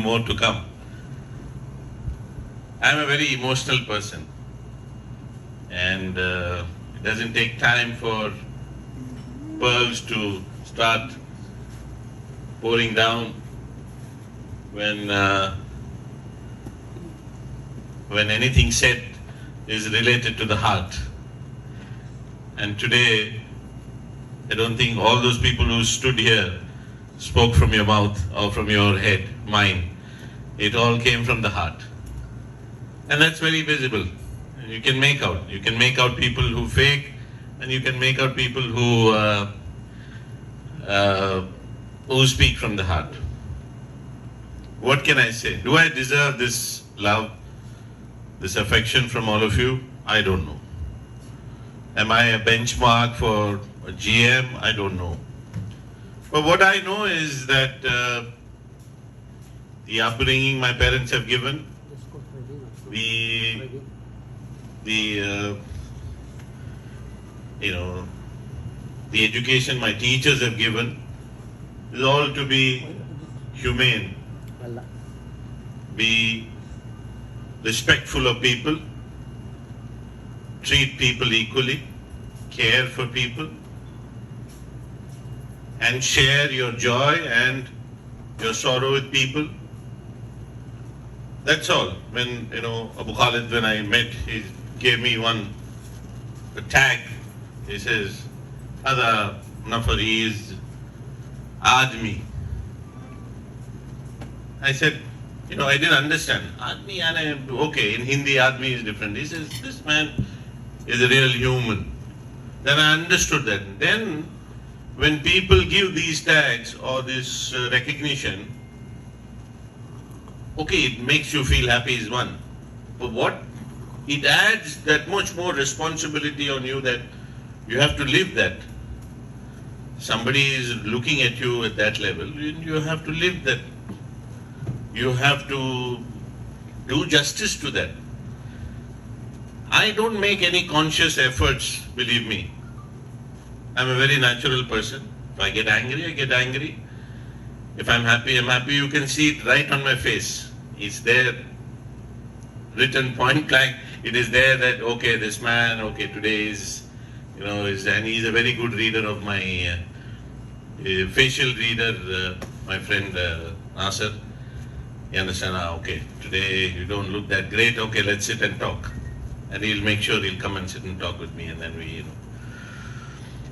more to come. I'm a very emotional person, and it doesn't take time for pearls to start pouring down when anything said is related to the heart. And today, I don't think all those people who stood here spoke from your mouth or from your head, mind. It all came from the heart. And that's very visible. You can make out. You can make out people who fake, and you can make out people who speak from the heart. What can I say? Do I deserve this love, this affection from all of you? I don't know. Am I a benchmark for a GM? I don't know. But what I know is that the upbringing my parents have given, the education my teachers have given is all to be humane, be respectful of people, treat people equally, care for people, and share your joy and your sorrow with people. That's all. When, Abu Khalid, when I met, he gave me a tag. He says, Hada Nafari is Admi. I said, I didn't understand. Admi, okay, in Hindi, Admi is different. He says, this man is a real human. Then I understood that. Then, when people give these tags or this recognition, okay, it makes you feel happy is one. But what? It adds that much more responsibility on you that you have to live that. Somebody is looking at you at that level, you have to live that. You have to do justice to that. I don't make any conscious efforts, believe me. I'm a very natural person. If I get angry, I get angry. If I'm happy, I'm happy. You can see it right on my face. It's there, written point blank. It is there that, okay, this man, okay, today is, and he's a very good reader of my facial reader, my friend Nasser. You understand? Okay, today you don't look that great. Okay, let's sit and talk. And he'll make sure he'll come and sit and talk with me, and then we,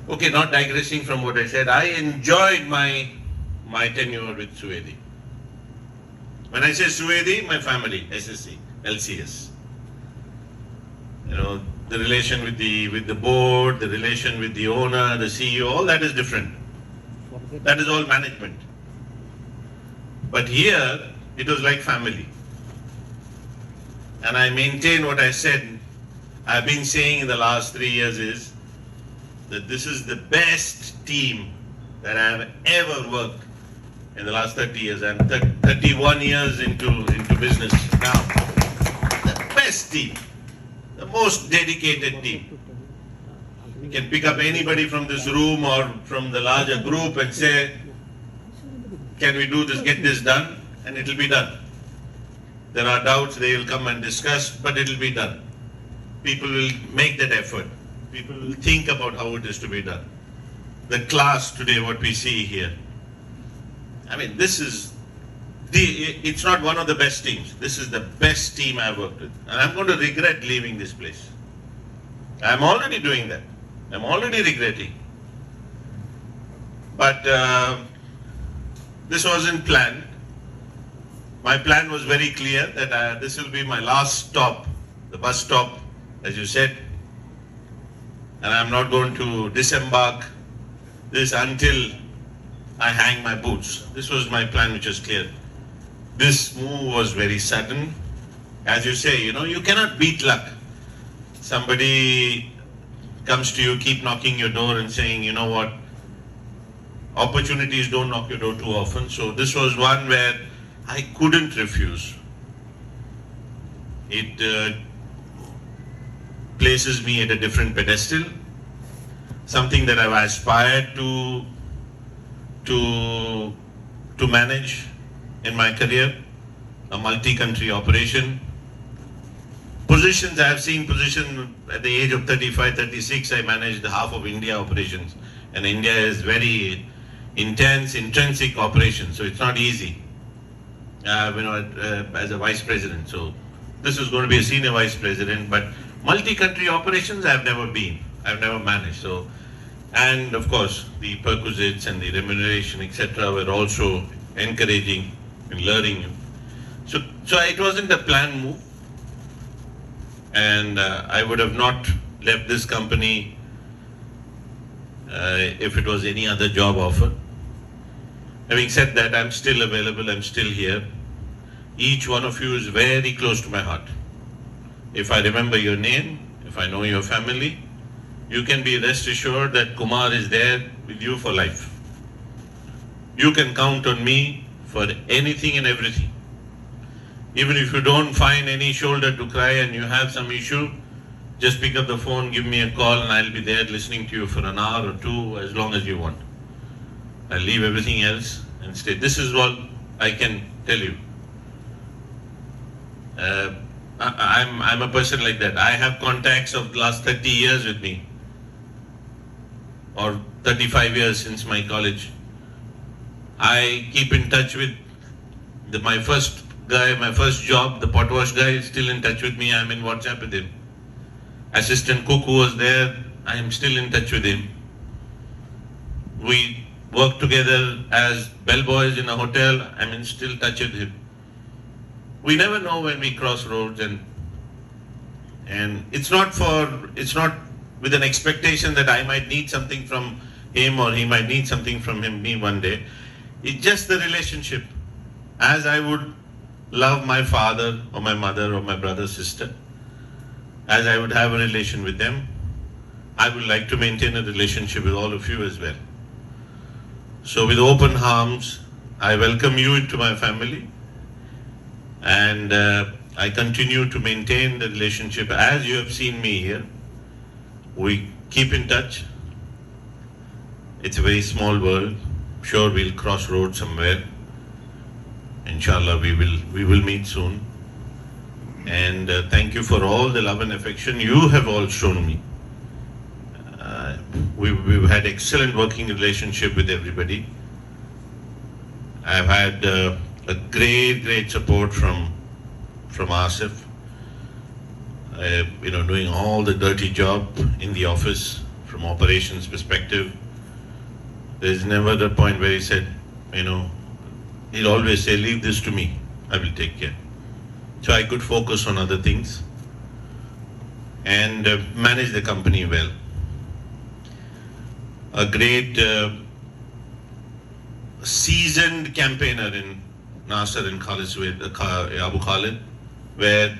Okay, not digressing from what I said, I enjoyed my tenure with Suedi. When I say Suedi, my family, SSC, LCS. The relation with the board, the relation with the owner, the CEO, all that is different. That is all management. But here, it was like family. And I maintain what I said, I've been saying in the last 3 years is that this is the best team that I have ever worked in the last 30 years. I'm 31 years into business now. The best team, the most dedicated team. You can pick up anybody from this room or from the larger group and say, can we do this, get this done? And it will be done. There are doubts, they will come and discuss, but it will be done. People will make that effort. People will think about how it is to be done. The class today, what we see here, it's not one of the best teams. This is the best team I've worked with. And I'm going to regret leaving this place. I'm already doing that. I'm already regretting. But this wasn't planned. My plan was very clear that this will be my last stop, the bus stop, as you said. And I'm not going to disembark this until I hang my boots. This was my plan, which was clear. This move was very sudden. As you say, you cannot beat luck. Somebody comes to you, keep knocking your door and saying, you know what, opportunities don't knock your door too often. So this was one where I couldn't refuse. It places me at a different pedestal, something that I've aspired to manage in my career. a multi-country operation. Positions, I have seen position at the age of 35, 36, I managed half of India operations. And India is very intense, intrinsic operation, so it's not easy. As a vice president. So this is going to be a senior vice president, but multi-country operations I've never been. I've never managed. So, and of course, the perquisites and the remuneration, etc., were also encouraging and learning. So it wasn't a planned move, and I would have not left this company if it was any other job offer. Having said that, I'm still available, I'm still here. Each one of you is very close to my heart. If I remember your name, if I know your family, you can be rest assured that Kumar is there with you for life. You can count on me for anything and everything. Even if you don't find any shoulder to cry and you have some issue, just pick up the phone, give me a call, and I'll be there listening to you for an hour or two, as long as you want. I'll leave everything else and stay. This is what I can tell you. I'm a person like that. I have contacts of the last 30 years with me, or 35 years since my college. I keep in touch with my first guy, my first job, the pot wash guy is still in touch with me. I'm in WhatsApp with him. Assistant cook who was there, I am still in touch with him. We work together as bellboys in a hotel. I'm in still touch with him. We never know when we cross roads, and it's not with an expectation that I might need something from him or he might need something from me one day. It's just the relationship. As I would love my father or my mother or my brother, sister, as I would have a relation with them, I would like to maintain a relationship with all of you as well. So with open arms, I welcome you into my family, and I continue to maintain the relationship as you have seen me here. We keep in touch. It's a very small world. Sure, we'll cross roads somewhere. Inshallah, we will meet soon. And thank you for all the love and affection you have all shown me. We've had excellent working relationship with everybody. I've had a great support from Asif. Doing all the dirty job in the office from operations perspective. There's never the point where he said, he'll always say, leave this to me, I will take care. So I could focus on other things and manage the company well. A great seasoned campaigner in Nasser and Abu Khalid, where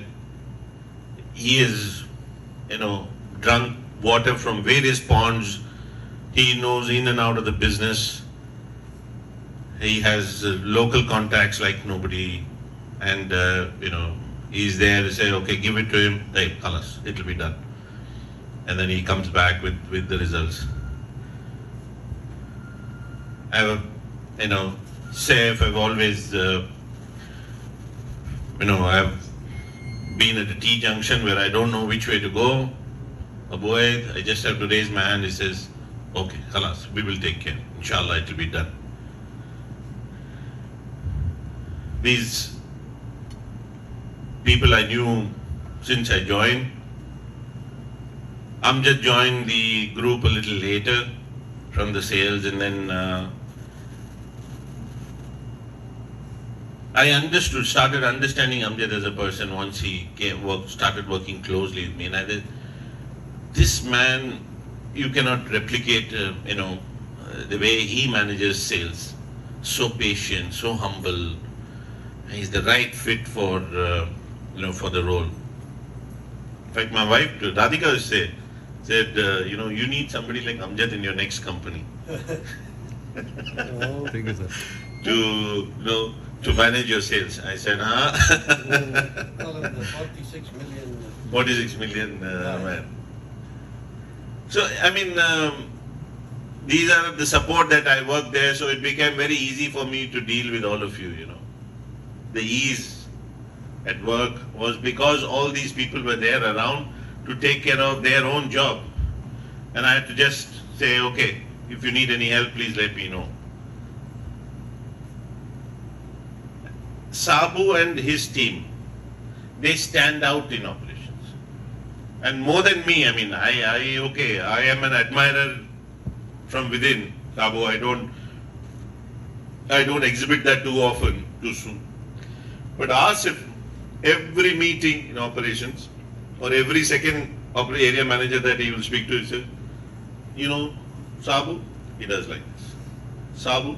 he is, drunk water from various ponds. He knows in and out of the business. He has local contacts like nobody, and he's there to say, okay, give it to him. Hey, khalas, it'll be done. And then he comes back with the results. I have, Saif, I've always, I've been at a T-junction where I don't know which way to go. Boy, I just have to raise my hand. He says, okay, khalas, we will take care. Inshallah, it will be done. These people I knew since I joined. Amjad joined the group a little later from the sales, and then I started understanding Amjad as a person once he started working closely with me. And I said, this man, you cannot replicate, the way he manages sales. So patient, so humble. He's the right fit for the role. In fact, my wife, Radhika, said, you need somebody like Amjad in your next company. Oh, thank you, sir. To manage your sales. I said, Call him the 46 million. 46 million man. So, these are the support that I worked there, so it became very easy for me to deal with all of you, The ease at work was because all these people were there around to take care of their own job. And I had to just say, okay, if you need any help, please let me know. Sabu and his team, they stand out in operations. And more than me, I mean, I am an admirer from within. Sabu, I don't exhibit that too often, too soon. But ask if every meeting in operations or every second area manager that he will speak to, he says, you know, Sabu, he does like this. Sabu,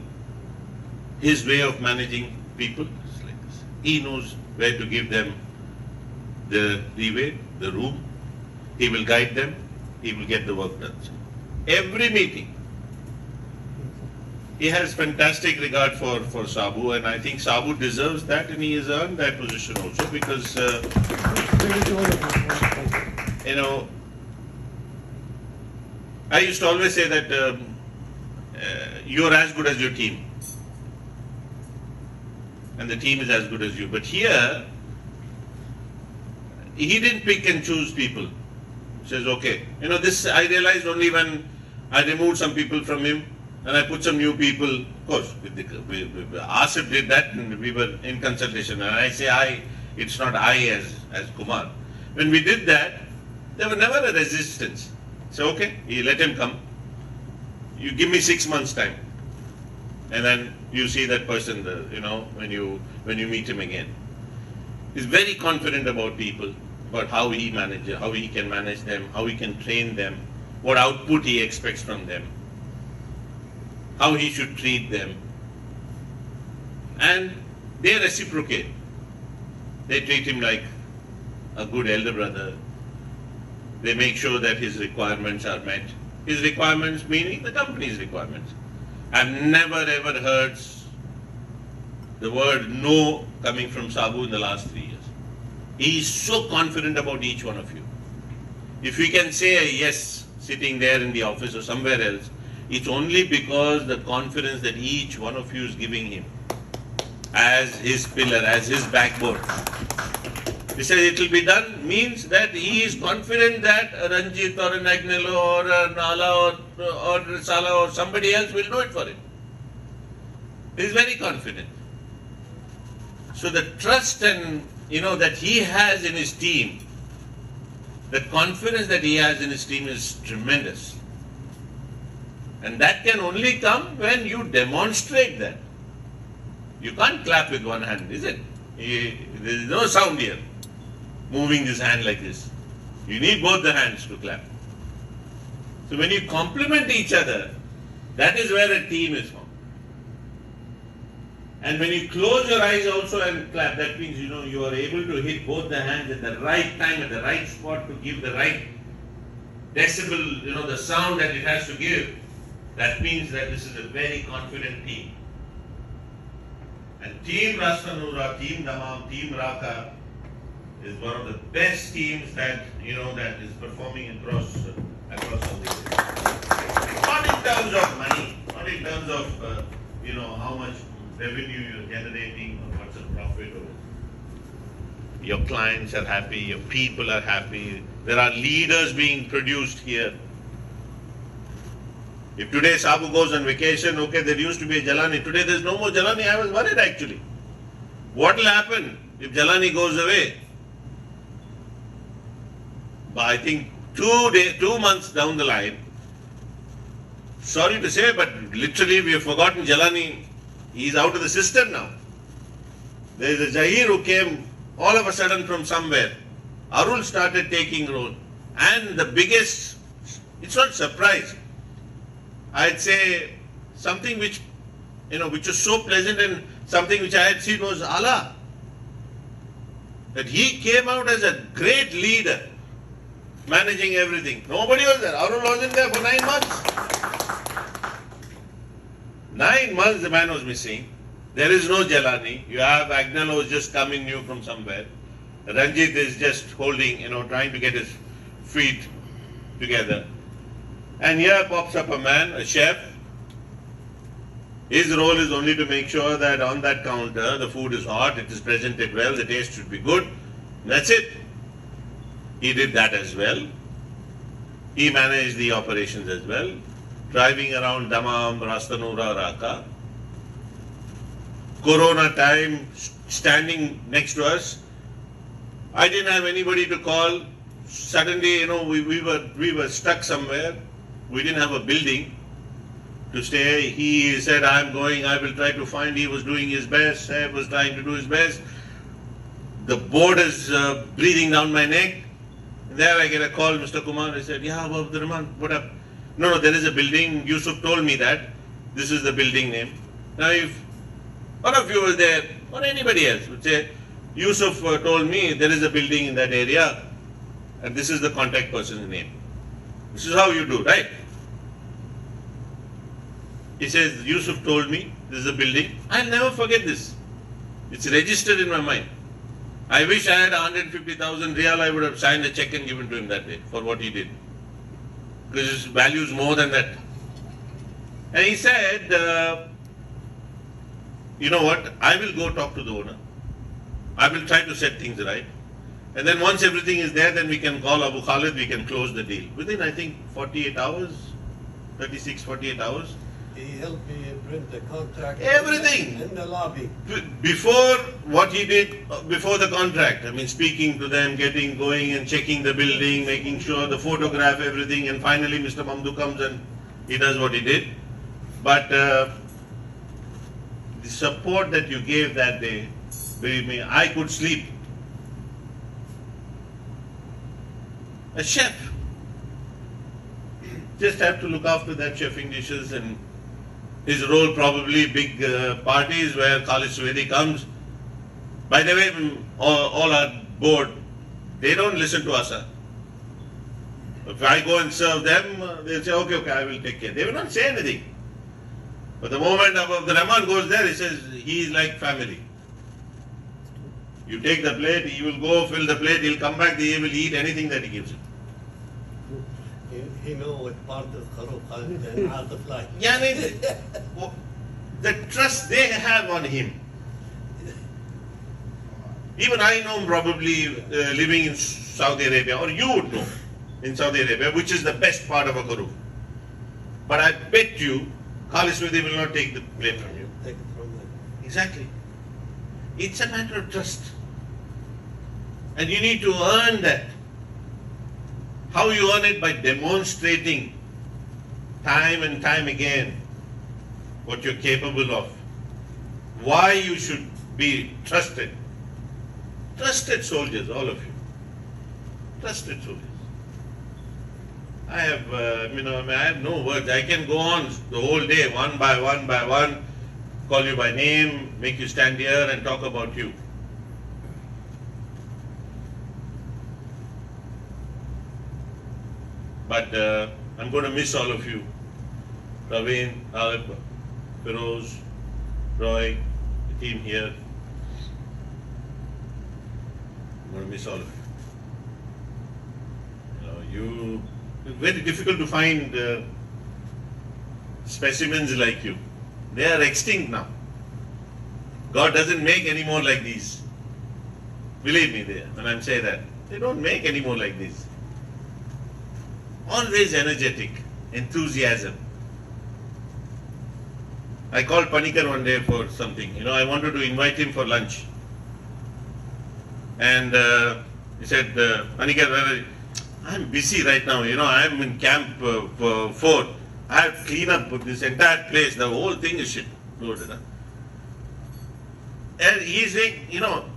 his way of managing people is like this. He knows where to give them the leeway, the room. He will guide them. He will get the work done. Every meeting. He has fantastic regard for Sabu, and I think Sabu deserves that, and he has earned that position also because, you know, I used to always say that you're as good as your team, and the team is as good as you. But here, he didn't pick and choose people. He says, okay, you know, this I realized only when I removed some people from him and I put some new people. Of course, Asif did that, and we were in consultation. And I say it's not I as Kumar. When we did that, there was never a resistance. So okay, you let him come. You give me 6 months time, and then you see that person. You know, when you meet him again, he's very confident about people, about how he manages, how he can manage them, how he can train them, what output he expects from them, how he should treat them, and they reciprocate. They treat him like a good elder brother. They make sure that his requirements are met. His requirements meaning the company's requirements. I've never ever heard the word no coming from Sabu in the last 3 years. He is so confident about each one of you. If we can say a yes sitting there in the office or somewhere else, it's only because the confidence that each one of you is giving him as his pillar, as his backbone. He says it will be done means that he is confident that a Ranjit or an Agnello or a Nala or Sala or somebody else will do it for him. He is very confident. So the trust and that he has in his team, the confidence that he has in his team is tremendous. And that can only come when you demonstrate that. You can't clap with one hand, is it? There is no sound here, moving this hand like this. You need both the hands to clap. So when you complement each other, that is where a team is formed. And when you close your eyes also and clap, that means you are able to hit both the hands at the right time, at the right spot to give the right decibel, the sound that it has to give. That means that this is a very confident team. And Team Rastanura, Team Damam, Team Raka is one of the best teams that that is performing across all the areas. Not in terms of money, not in terms of how much revenue you're generating or what's the profit of it. Your clients are happy, your people are happy. There are leaders being produced here. If today Sabu goes on vacation, okay, there used to be a Jalani. Today there's no more Jalani. I was worried actually. What will happen if Jalani goes away? But I think 2 months down the line, sorry to say, but literally we have forgotten Jalani. He's out of the system now. There is a Zahir who came all of a sudden from somewhere. Arul started taking role. And the biggest, it's not surprise. I'd say something which was so pleasant and something which I had seen was Allah. That he came out as a great leader, managing everything. Nobody was there. Arul wasn't there for 9 months. 9 months the man was missing. There is no Jalani. You have Agnello who's just coming new from somewhere. Ranjit is just holding, trying to get his feet together. And here pops up a man, a chef, His role is only to make sure that on that counter the food is hot, it is presented well, the taste should be good. That's it. He did that as well. He managed the operations as well, driving around Dammam, Rastanura, Raqqa. Corona time, standing next to us. I didn't have anybody to call. Suddenly, we were stuck somewhere. We didn't have a building to stay. He said, I'm going, I will try to find. He was doing his best. Saib was trying to do his best. The board is breathing down my neck. There I get a call, Mr. Kumar. I said, yeah, Abu Abdurrahman, what up? No, there is a building. Yusuf told me that. This is the building name. Now, if one of you was there, or anybody else would say, Yusuf told me there is a building in that area, and this is the contact person's name. This is how you do, right? He says, Yusuf told me this is a building. I'll never forget this. It's registered in my mind. I wish I had 150,000 riyal, I would have signed a check and given to him that day for what he did. Because his value is more than that. And he said, you know what, I will go talk to the owner. I will try to set things right. And then once everything is there, then we can call Abu Khalid, we can close the deal. Within, I think, 48 hours, 36, 48 hours. He helped me print the contract. Everything. In the lobby. Before what he did, before the contract, I mean, speaking to them, getting going and checking the building, making sure the photograph, everything, and finally Mr. Mamdu comes and he does what he did. But the support that you gave that day, believe me, I could sleep. A chef just have to look after that chefing dishes, and his role probably big parties where Khalid Swedi comes. By the way, all our board, they don't listen to us. If I go and serve them, they'll say, okay, I will take care. They will not say anything. But the moment Abu Rahman goes there, he says, he is like family. You take the plate, he will go fill the plate, he'll come back, he will eat anything that he gives you. He knows what part of Kharooq and Atif like. Yeah, the trust they have on him. Even I know probably living in Saudi Arabia, or you would know in Saudi Arabia, which is the best part of a Kharooq. But I bet you, Khalid Swedi will not take the plate from you. Take it from them. Exactly. It's a matter of trust. And you need to earn that. How you earn it? By demonstrating time and time again what you're capable of. Why you should be trusted. Trusted soldiers, all of you. Trusted soldiers. I have, I have no words. I can go on the whole day, one by one, call you by name, make you stand here and talk about you. But I'm going to miss all of you. Praveen, Alip, Feroz, Roy, the team here. I'm going to miss all of you. It's very difficult to find specimens like you. They are extinct now. God doesn't make any more like these. Believe me when I say that. They don't make any more like these. Always energetic, enthusiasm. I called Panikar one day for something. I wanted to invite him for lunch. And he said, Panikar, I'm busy right now. I'm in camp 4. I have to clean up this entire place. The whole thing is shit. And he's saying,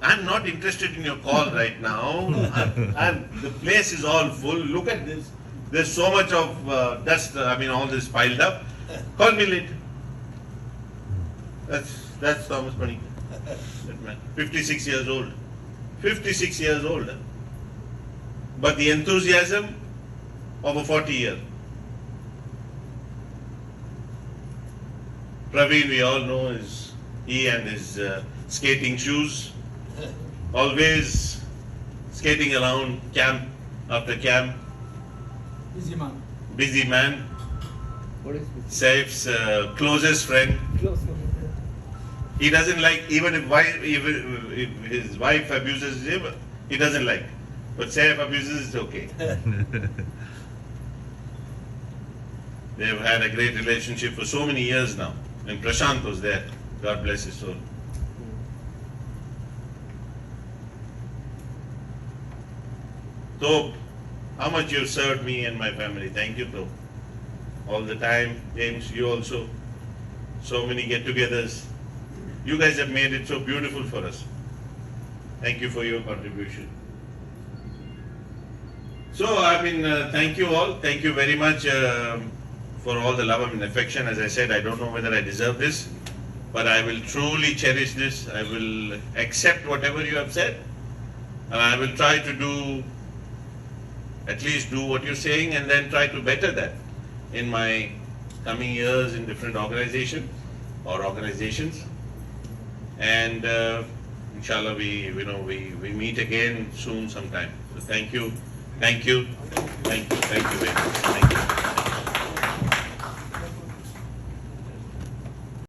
I'm not interested in your call right now. The place is all full. Look at this. There's so much of dust, all this piled up. Call me later. That's Thomas Panikar. That man, 56 years old. 56 years old. But the enthusiasm of a 40-year. Praveen, we all know, is he and his skating shoes. Always skating around camp after camp. Busy man. Busy man. What is Saif's closest friend. He doesn't like, even if his wife abuses him, he doesn't like. But Saif abuses, it's okay. They've had a great relationship for so many years now. And Prashant was there. God bless his soul. So, how much you've served me and my family. Thank you, though. All the time. James, you also. So many get-togethers. You guys have made it so beautiful for us. Thank you for your contribution. So, thank you all. Thank you very much for all the love and affection. As I said, I don't know whether I deserve this, but I will truly cherish this. I will accept whatever you have said, and I will try to do, at least do what you're saying, and then try to better that in my coming years in different organizations or organizations. And inshallah, we meet again soon sometime. So thank you very much.